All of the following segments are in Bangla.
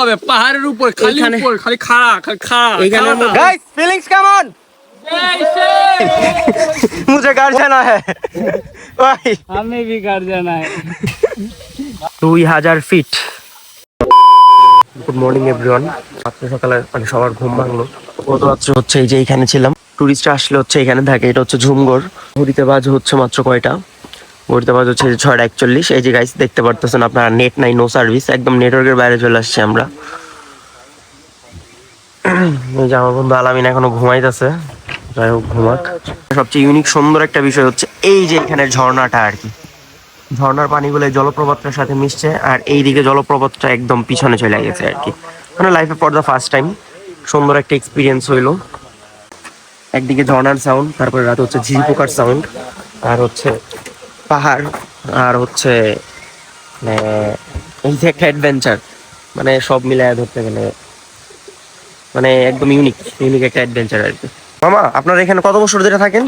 হবে পাহাড়ের উপর, খালি উপর, খালি খাড়া খালি খাড়া। गाइस फीलिंग्स कम ऑन मुझे घर जाना है भाई हमें भी घर जाना है। 2000 ফিট। Good morning everyone. আজকে সকালে মানে সবার ঘুম ভাঙলো। গত রাত্রে হচ্ছে এই যে এখানে ছিলাম, টুরিস্ট আসলে হচ্ছে এখানে থাকে। এটা হচ্ছে ঝুমঘর। ঘড়িতে বাজে হচ্ছে মাত্র কয়টা, ঘড়িতে বাজে হচ্ছে 6:41। এই যে গাইস দেখতে পারতেছেন আপনারা, নেট নাই, নো সার্ভিস, একদম নেটওয়ার্কের বাইরে চলে আসছে আমরা। এই যে আমার বন্ধু আলামিন এখনো ঘুমাইতেছে, যাই হোক ঘুমাক। সবচেয়ে ইউনিক সুন্দর একটা বিষয় হচ্ছে এই যে এখানে ঝর্ণাটা আর কি, ঝর্ণার পানিগুলো জলপ্রপাতটার সাথে মিশছে, আর এইদিকে জলপ্রপাতটা একদম পিছনে চলে গেছে আর কি। মানে লাইফে ফর দ্য ফার্স্ট টাইম সুন্দর একটা এক্সপিরিয়েন্স হইলো। একদিকে ঝর্ণার সাউন্ড, তারপরে রাতে হচ্ছে ঝিঝি পোকার সাউন্ড, আর হচ্ছে পাহাড়, আর হচ্ছে এই যে একটা অ্যাডভেঞ্চার, মানে সব মিলায় ধরতে গেলে মানে একদম ইউনিক একটা অ্যাডভেঞ্চার আর কি। মামা আপনারা এখানে কত বছর ধরে থাকেন?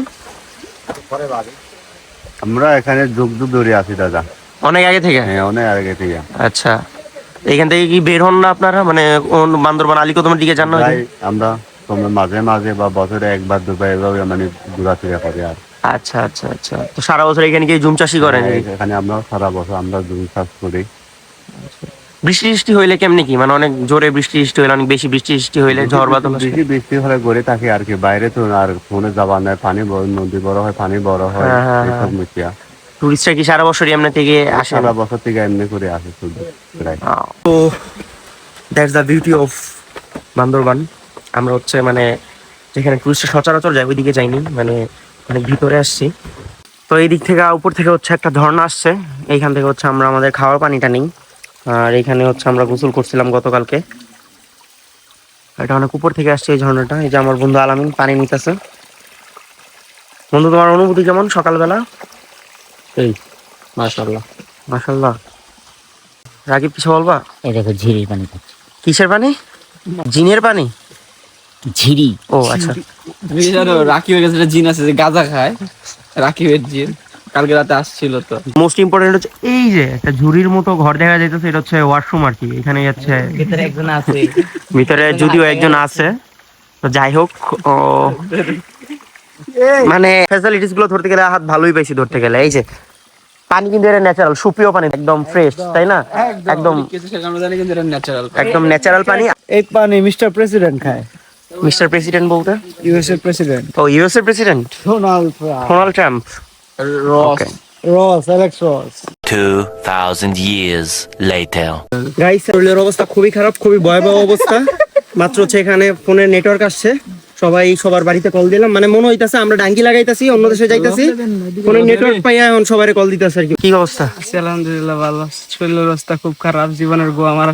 আমরা এখানে যুগ যুগ ধরে আছি দাদা। অনেক আগে থেকে? হ্যাঁ, অনেক আগে থেকে। আচ্ছা, এখান থেকে কি বের হন না আপনারা, মানে বান্দরবান আলীকদমের দিকে যান না? আমরা তোমরা মাঝে মাঝে বা বছরে একবার দুবার এভাবে মানে ঘোরাফেরা করি। আর আচ্ছা আচ্ছা আচ্ছা, তো সারা বছর এখানে কি জুম চাষই করেন? এখানে আমরা সারা বছর আমরা জুম চাষ করি। বৃষ্টি হইলে কেমনি কি, মানে অনেক জোরে বৃষ্টি হইলে, অনেক বেশি বৃষ্টি হইলে, ঝড় বাদল আসে? বেশি বৃষ্টি হলে গড়ে থাকে আর কি, বাইরে তো আর ফোনে যাবা নাই, পানি নদী বড় হয়, পানি বড় হয়, এসব মিশিয়া। টুরিস্টরা কি সারা বছর এমনি থেকে আসে? সারা বছর থেকে এমনি করে আসে শুধু। তো that's the beauty of Bandarban. আমরা হচ্ছে মানে যেখানে টুরিস্টরা সচরাচর যায় ওইদিকে যাইনি, মানে অনেক ভিতরে আসছি। তো এই দিক থেকে উপর থেকে হচ্ছে একটা ঝর্ণা আসছে, এইখান থেকে হচ্ছে আমরা আমাদের খাওয়ার পানিটা নিই। আর এখানে হচ্ছে আমরা গোসল করছিলাম গতকালকে। এটা অনেক উপর থেকে আসছে এই ঝর্ণাটা। এই যে আমার বন্ধু আলামিন পানি নিতেছে। বন্ধু, তোমার অনুভূতি কেমন সকালবেলা? এই মাশাআল্লাহ মাশাআল্লাহ। রাকিব কিছু বলবা? এই দেখো ঝিরির পানি খাচ্ছে। কিসের পানি? জিনের পানি? ঝিরি? ও আচ্ছা। তুমি জানো রাকিবের কাছে একটা জিন আছে যে গাঁজা খায়, রাকিবের জিন কালকে রাতে আসছিল। তো মোস্ট ইম্পর্টেন্ট হচ্ছে এই যে একটা ঝুড়ির মতো ঘর দেখা যাইতেছে, এটা হচ্ছে ওয়াশরুম আর কি। এখানে যাচ্ছে ভিতরে একজন আছে, ভিতরে যদিও একজন আছে, তো যাই হোক মানে ফ্যাসিলিটিস গুলো ধরতে গেলে হাত ভালোই পাইছি ধরতে গেলে। এই যে পানি কিন্তু এটা ন্যাচারাল, সুপ্রিয় পানি, একদম ফ্রেশ, তাই না? একদম আমরা জানি কিন্তু এটা ন্যাচারাল, একদম ন্যাচারাল পানি। এই পানি মিস্টার প্রেসিডেন্ট খায়। মিস্টার প্রেসিডেন্ট বলতে? ইউএসএ প্রেসিডেন্ট ও ইউএস এর প্রেসিডেন্ট ডোনাল্ড ট্রাম্প। রস রস, অ্যালেক্স রস। 2000 years later. গাইস, শরীরের অবস্থা খুবই খারাপ, খুবই ভয়াবহ অবস্থা। মাত্র হচ্ছে এখানে ফোনের নেটওয়ার্ক আসছে, সবাই সবার বাড়িতে কল দিলাম, মানে মনে হইতাছে আমরা ডাঙ্গি লাগাইতাছি, অন্য দেশে যাইতাছি, ফোনের নেটওয়ার্ক পাইয়া এখন সবাই কল দিতেছে আর কি। কি অবস্থা? আলহামদুলিল্লাহ ভালো, শরীরের অবস্থা খুব খারাপ, জীবনের গো আমার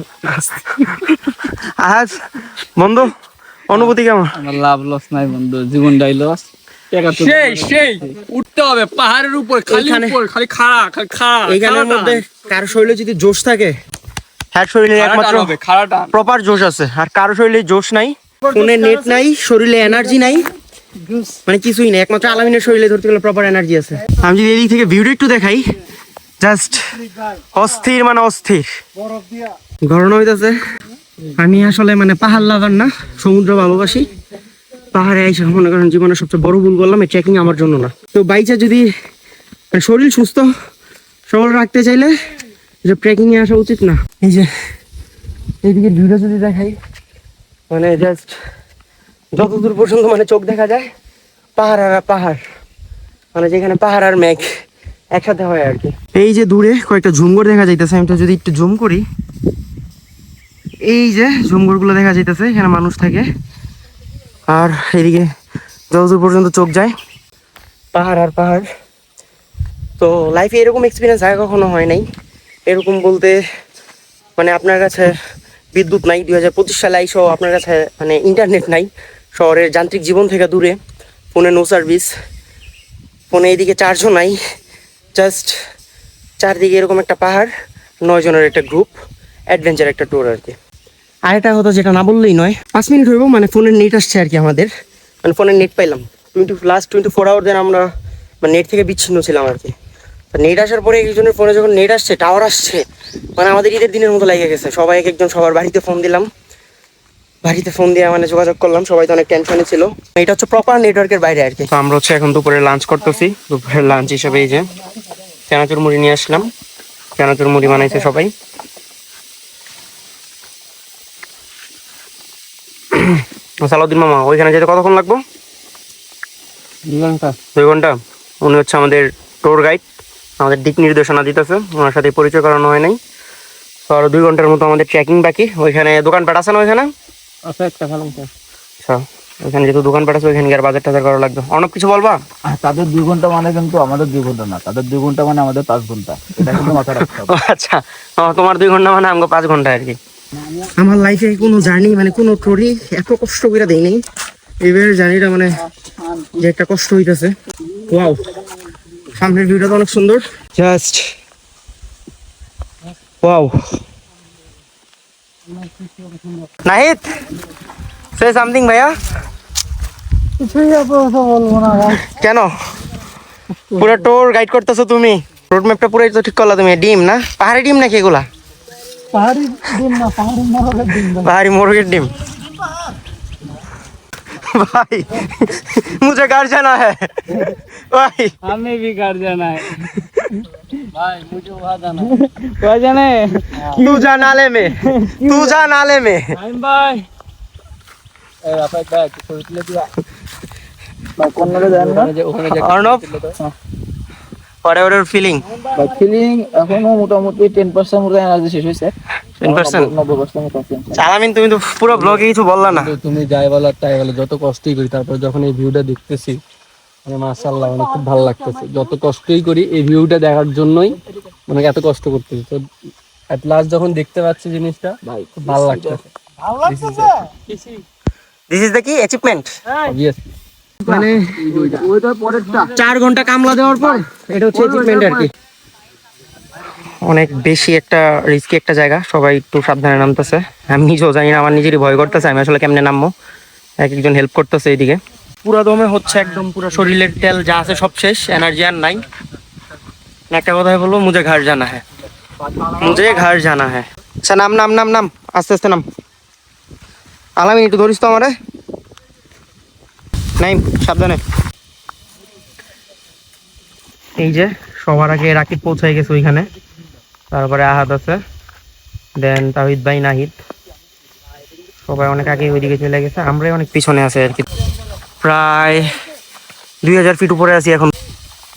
আজ বন্ধু অনুভূতি কেমন? আমার লাভ লস নাই বন্ধু, জীবনটাই লস। সেই উঠতে হবে পাহাড়ের উপর, খালি উপর, খালি খাড়া খালি খাড়া। এইখানের মধ্যে কারো শরীরে যদি জোশ থাকে, হ্যাঁ শরীরে একমাত্র খাড়াটা প্রপার জোশ আছে, আর কারো শরীরে জোশ নাই, ফোনে নেট নাই, শরীরে এনার্জি নাই, মানে কিছুই নেই। একমাত্র আলামিনের শরীরে ধরতে গেলে প্রপার এনার্জি আছে। আমি যদি এদিক থেকে ভিউটা একটু দেখাই, জাস্ট অস্থির, মানে অস্থির ঘটনা হইতাছে। আমি আসলে মানে পাহাড় লাভার না, সমুদ্র ভালোবাসি। পাহাড়ে এসে মনে করেন জীবনের সবচেয়ে বড় ভুল করলাম, এই ট্রেকিং আমার জন্য না। তো বাইচা যদি মানে শরীর সুস্থ সবল রাখতে চাইলে যে ট্রেকিং এ আসা উচিত না। এই যে এইদিকে ভিউটা যদি দেখাই, মানে জাস্ট যতদূর পর্যন্ত মানে চোখ দেখা যায় পাহাড় আর পাহাড়, মানে যেখানে পাহাড় আর মেঘ একসাথে হয় আর কি। এই যে দূরে কয়েকটা ঝুমঘর দেখা যাইতেছে, আমি তো যদি একটু জুম করি, এই যে ঝুমঘর গুলো দেখা যাইতেছে, এখানে মানুষ থাকে। আর এদিকে যতদূর পর্যন্ত চোখ যায় পাহাড় আর পাহাড়। তো লাইফে এরকম এক্সপিরিয়েন্স আগে কখনো হয় নাই। এরকম বলতে মানে আপনার কাছে বিদ্যুৎ নাই, 2025 সালে আইসো আপনার কাছে মানে ইন্টারনেট নাই, শহরের যান্ত্রিক জীবন থেকে দূরে, ফোনে নো সার্ভিস, ফোনে এইদিকে চার্জও নাই, জাস্ট চারদিকে এরকম একটা পাহাড়, 9 জনের একটা গ্রুপ, অ্যাডভেঞ্চার একটা ট্যুর আর কি। আর এটা হতো যেটা না বললেই নয়, 5 মিনিট হইব, মানে ফোনের নেট আসছে আর কি আমাদের, মানে ফোনের নেট পাইলাম লাস্ট 24 আওয়ার দেন আমরা মানে নেট থেকে বিচ্ছিন্ন ছিলাম আর কি। নেট আসার পরে একজনের ফোনে যখন নেট আসছে, টাওয়ার আসছে, মানে আমাদের ঈদের দিনের মতো লেগে গেছে। সবাই এক একজন সবার বাড়িতে ফোন দিলাম, বাড়িতে ফোন দিয়ে মানে যোগাযোগ করলাম, সবাই তো অনেক টেনশনে ছিল। এটা হচ্ছে প্রপার নেটওয়ার্কের বাইরে আর কি। তো আমরা হচ্ছে এখন দুপুরে লাঞ্চ করতেছি। দুপুরের লাঞ্চ হিসেবে এই যে চানাচুর মুড়ি নিয়ে আসলাম, চানাচুর মুড়ি বানাইছে সবাই। সালাউদ্দিন মামা, ওইখানে যেতে কতক্ষণ লাগবো? 2 ঘন্টা। উনি হচ্ছে আমাদের ট্যুর গাইড, আমাদের দিক নির্দেশনা দিতেছে, ওনার সাথে পরিচয় করানো হয় নাই। তো আরো 2 ঘন্টার মতো আমাদের ট্রেকিং বাকি। ওইখানে দোকানপাট আছে না ওইখানে? আচ্ছা, ওইখানে যেহেতু দোকানপাট আছে, ওইখানে গিয়ে বাজার টাজার করা লাগবে। অনেক কিছু বলবা? তাদের 2 ঘন্টা মানে কিন্তু আমাদের 2 ঘন্টা না, তাদের 2 ঘন্টা মানে আমাদের 5 ঘন্টা, এটা কিন্তু মাথায় রাখতে হবে। আচ্ছা, তোমার 2 ঘন্টা মানে আমাকে 5 ঘন্টা আর কি। আমার লাইফে কোনো জার্নি মানে কোনো ট্যুরই এত কষ্ট করে দেয় নাই। এবারের জার্নিটা মানে যে একটা কষ্ট হইতেছে। ওয়াও, সামনের ভিউটা তো অনেক সুন্দর, just wow. Nahid, say something ভাইয়া। বলবো না ভাই। কেন? পুরো ট্যুর গাইড করতেছো তুমি, রোড ম্যাপটা পুরো তো ঠিক করলা তুমি। ডিম না, পাহাড়ি ডিম নাকি এগুলা? পাহাড়ি ডিম না, পাহাড়ি মোরগের ডিম। পাহাড়ি মুরগির ডিম। भाई मुझे घर जाना है भाई। हमें भी घर जाना है भाई, मुझे वहाँ जाना है। वहाँ जाना है? तू जा नाले में, तू जा नाले में। भाई Arnav, whatever your feeling? Feeling এখনো মোটামুটি 10% মতো এনার্জি শেষ হয়েছে। 10%? 90% মতো আছে। আলামিন, তুমি তো পুরো ব্লগে কিছু বললা না। তুমি যাই বলো তাই বলো, যত কষ্টই করি তারপর যখন এই ভিউটা দেখতেছি মানে মাশাআল্লাহ মানে খুব ভালো লাগতেছে। যত কষ্টই করি এই ভিউটা দেখার জন্যই মানে এত কষ্ট করতেছি, তো এট লাস্ট যখন দেখতে পাচ্ছি জিনিসটা খুব ভালো লাগতেছে। দিস ইজ দ্য কি অ্যাচিভমেন্ট। অবভিয়াসলি মানে 4 ঘন্টা কামলা দেওয়ার পর এটা হচ্ছে অ্যাচিভমেন্ট আর কি। অনেক বেশি একটা রিস্কি একটা জায়গা, সবাই একটু সাবধানে নামতেছে। আমি নিজেও জানি না, আমার নিজেরই ভয় করতেছে আমি আসলে কেমনে নামবো। এক একজন হেল্প করতেছে এইদিকে। পুরো দমে হচ্ছে একদম, পুরো শরীরের তেল যা আছে সব শেষ, এনার্জি আর নাই। একটা কথাই বলবো, মুঝে ঘর জানা হ্যাঁ, মুঝে ঘর জানা হ্যাঁ। আচ্ছা, নাম নাম নাম নাম, আস্তে আস্তে নাম। আলামিন একটু ধরিস তো আমারে। নাই, সাবধানে। এই যে সবার আগে রাকিব পৌঁছায় গেছে ওইখানে, তারপরে আহাদ আছে, দেন তাহিদ ভাই, নাহিদ, সবাই অনেক আগে ওইদিকে চলে গেছে। আমরাই অনেক পিছনে আছে আর কি। প্রায় 2000 ফিট উপরে আছি এখন।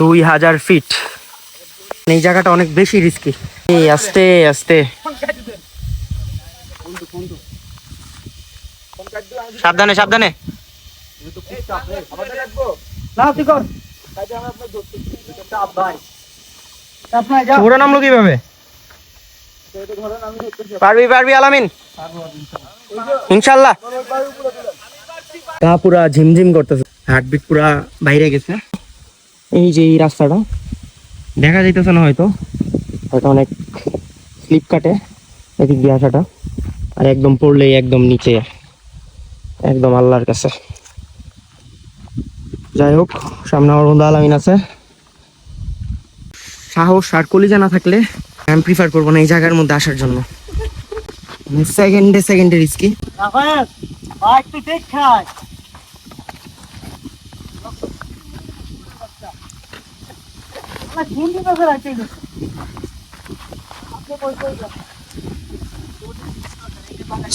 2000 ফিট। এই জায়গাটা অনেক বেশি রিস্কি। এই আস্তে আস্তে, সাবধানে সাবধানে। ওরা নামলো কিভাবে? পারবি পারবি আলামিন, ইনশাল্লাহ। গা পুরা ঝিমঝিম করতেছে, হার্টবিট পুরা বাইরে গেছে। এই যে এই রাস্তাটা দেখা যাইতেছে না, হয়তো হয়তো অনেক স্লিপ কাটে এদিক দিয়ে আসাটা, আর একদম পড়লেই একদম নিচে, একদম আল্লাহর কাছে। যাই হোক, সামনে আমার বন্ধু আলামিন আছে। সাহস আর কলিজা না থাকলে আমি প্রিফার করবো না এই জায়গার মধ্যে আসার জন্য। সেকেন্ডে সেকেন্ডে রিস্কি।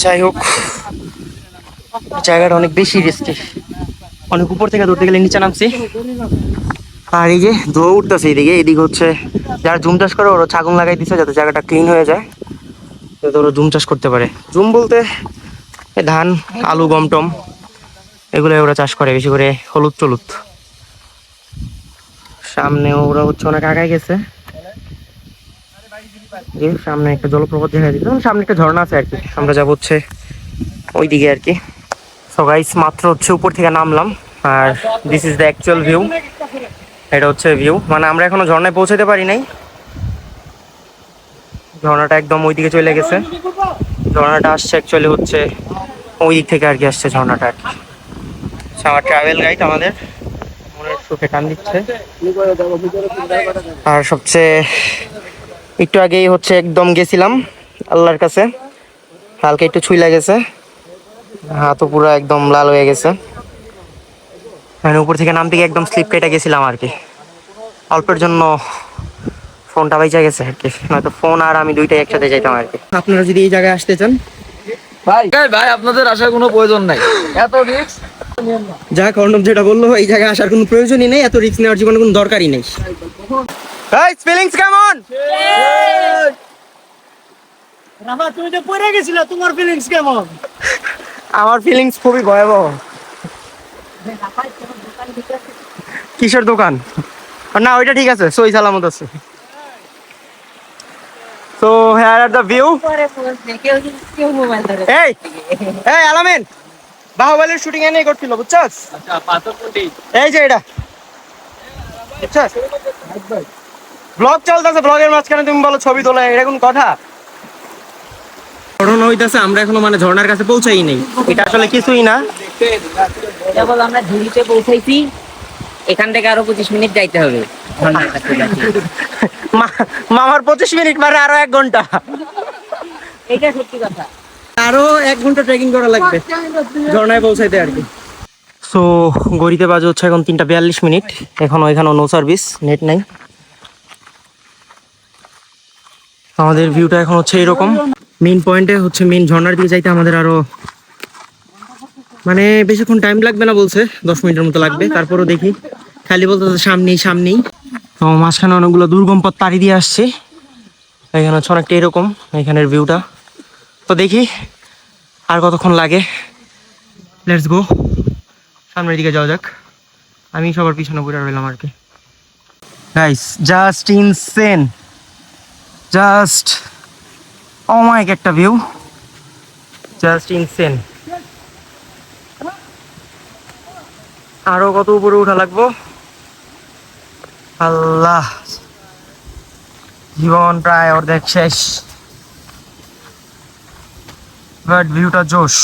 যাই হোক, জায়গাটা অনেক বেশি রিস্কি, অনেক উপর থেকে ধরতে গেলে নিচে নামছি। আর এই যে ধোয়া উঠতেছে এইদিকে, এদিকে হচ্ছে যারা জুম চাষ করে ওরা ছাগল লাগাই দিচ্ছে যাতে জায়গাটা ক্লিন হয়ে যায়, যাতে ওরা জুম চাষ করতে পারে। জুম বলতে ধান, আলু, গম টম এগুলো ওরা চাষ করে, বেশি করে হলুদ টলুদ। সামনে ওরা হচ্ছে অনেক আগায় গেছে। সামনে একটা জলপ্রপাত দেখা দিচ্ছে, সামনে একটা ঝর্ণা আছে আর কি। আমরা যাবো হচ্ছে ওইদিকে আর কি। সো গাইস, মাত্র হচ্ছে উপর থেকে নামলাম, আর this is the actual view. এটা হচ্ছে ভিউ, মানে আমরা এখনো ঝর্ণায় পৌঁছাতে পারি নাই। ঝর্ণাটা একদম ওইদিকে চলে গেছে। ঝর্ণাটা আসছে অ্যাকচুয়ালি হচ্ছে ওই দিক থেকে আর কি, আসছে ঝর্ণাটা আর কি। আমার ট্রাভেল গাইড আমাদের মনের চোখে টান দিচ্ছে। আর সবচেয়ে একটু আগেই হচ্ছে একদম গেছিলাম আল্লাহর কাছে, হালকা একটু ছুঁই লাগেছে, হাতও পুরো একদম লাল হয়ে গেছে। মানে উপর থেকে নামতে গিয়ে একদম স্লিপ কেটে গেছিলাম আর কি, অল্পের জন্য ফোনটা বাইচা গেছে আর কি, নয়তো ফোন আর আমি দুইটাই একসাথে যাইতাম আর কি। আপনারা যদি এই জায়গায় আসতে চান, ভাই ভাই আপনাদের আসার কোনো প্রয়োজন নাই, এত রিস্ক যাক অর্ণব যেটা বললো, এই জায়গায় আসার কোনো প্রয়োজনই নেই, এত রিস্ক নেওয়ার জীবনে কোনো দরকারই নেই। গাইস ফিলিংস কেমন? রামা তুমি তো পড়ে গেছিলে, তোমার ফিলিংস কেমন? আমার ফিলিংস খুবই ভয়াবহ। কিসের দোকান? না ওইটা ঠিক আছে, সই সালামত আছে। So here are the view. এই এই আলামিন, বাহুবলীর শুটিং এনেই করছিল বুঝছস? আচ্ছা পাথর কোনটি? এই যে এটা বুঝছস, ব্লগ চলতেছে, ব্লগের মাঝখানে তুমি বলো ছবি তোলা, এটা কোন কথা? ঘটনা হইতাছে আমরা এখনো মানে ঝর্ণার কাছে পৌঁছাই নাই, এটা আসলে কিছুই না। কেবল আমরা ঝুড়িতে পৌঁছাইছি, এখান থেকে আরো 25 মিনিট যাইতে হবে ঝর্ণার কাছে যাচ্ছি। মামার 25 মিনিট মানে আরো 1 ঘন্টা, এটা সত্যি কথা। আরো 1 ঘন্টা ট্রেকিং করা লাগবে ঝর্ণায় পৌঁছাইতে আর কি। সো গড়িতে বাজে হচ্ছে এখন 3:42 মিনিট, এখনো এখানেও নো সার্ভিস, নেট নাই। আমাদের ভিউটা এখন হচ্ছে এরকম। মেইন পয়েন্টে হচ্ছে মেইন ঝর্ণার দিকে যাইতে আমাদের আরো মানে বেশিক্ষণ টাইম লাগবে না বলছে, 10 মিনিটের মতো লাগবে। তারপরও দেখি, খালি বলতে সামনেই সামনেই। তো মাঝখানে অনেকগুলো দুর্গম পথ পাড়ি দিয়ে আসছে, এখানে হচ্ছে অনেকটা এরকম এখানের ভিউটা। তো দেখি আর কতক্ষণ লাগে, লেটস গো, সামনের দিকে যাওয়া যাক। আমি সবার পিছনে ঘুরে রইলাম আর কি। গাইস জাস্ট ইনসেন, জাস্ট অমায়িক একটা ভিউ, জাস্ট ইনসেন। আরো কত উপরে উঠা লাগবো, আল্লাহ, জীবন প্রায় অর্ধেক শেষ, বাট ভিউটা জোশ।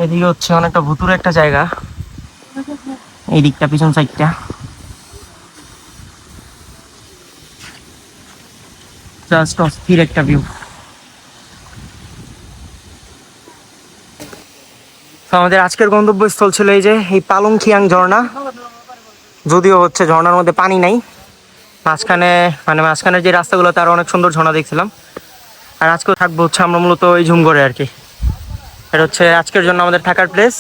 এদিকে হচ্ছে অনেকটা ভুতুরে একটা জায়গা, এই দিকটা পিছন সাইডটা জাস্ট অস্থির একটা ভিউ। আমাদের আজকের গন্তব্যস্থল ছিল এই যে এই পালংখিয়াং ঝর্ণা। যদিও হচ্ছে ঝর্ণার মধ্যে পানি নাই, মাঝখানের যে রাস্তাগুলো তার অনেক সুন্দর ঝর্ণা দেখছিলাম। আর আজকেও থাকবো হচ্ছে আমরা মূলত এই ঝুমঘরে আর কি, এটা হচ্ছে আজকের জন্য আমাদের থাকার প্লেস।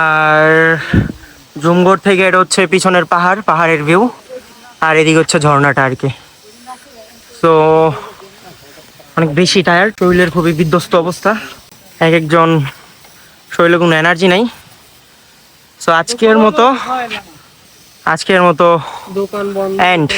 আর ঝুমঘর থেকে এটা হচ্ছে পিছনের পাহাড়ের ভিউ, আর এদিকে হচ্ছে ঝর্ণাটা আর কি। তো অনেক বেশি টায়ার্ড, শরীরের খুবই বিধ্বস্ত অবস্থা, এক একজন শরীরে কোনো এনার্জি নাই। সো আজকের মতো এন্ড।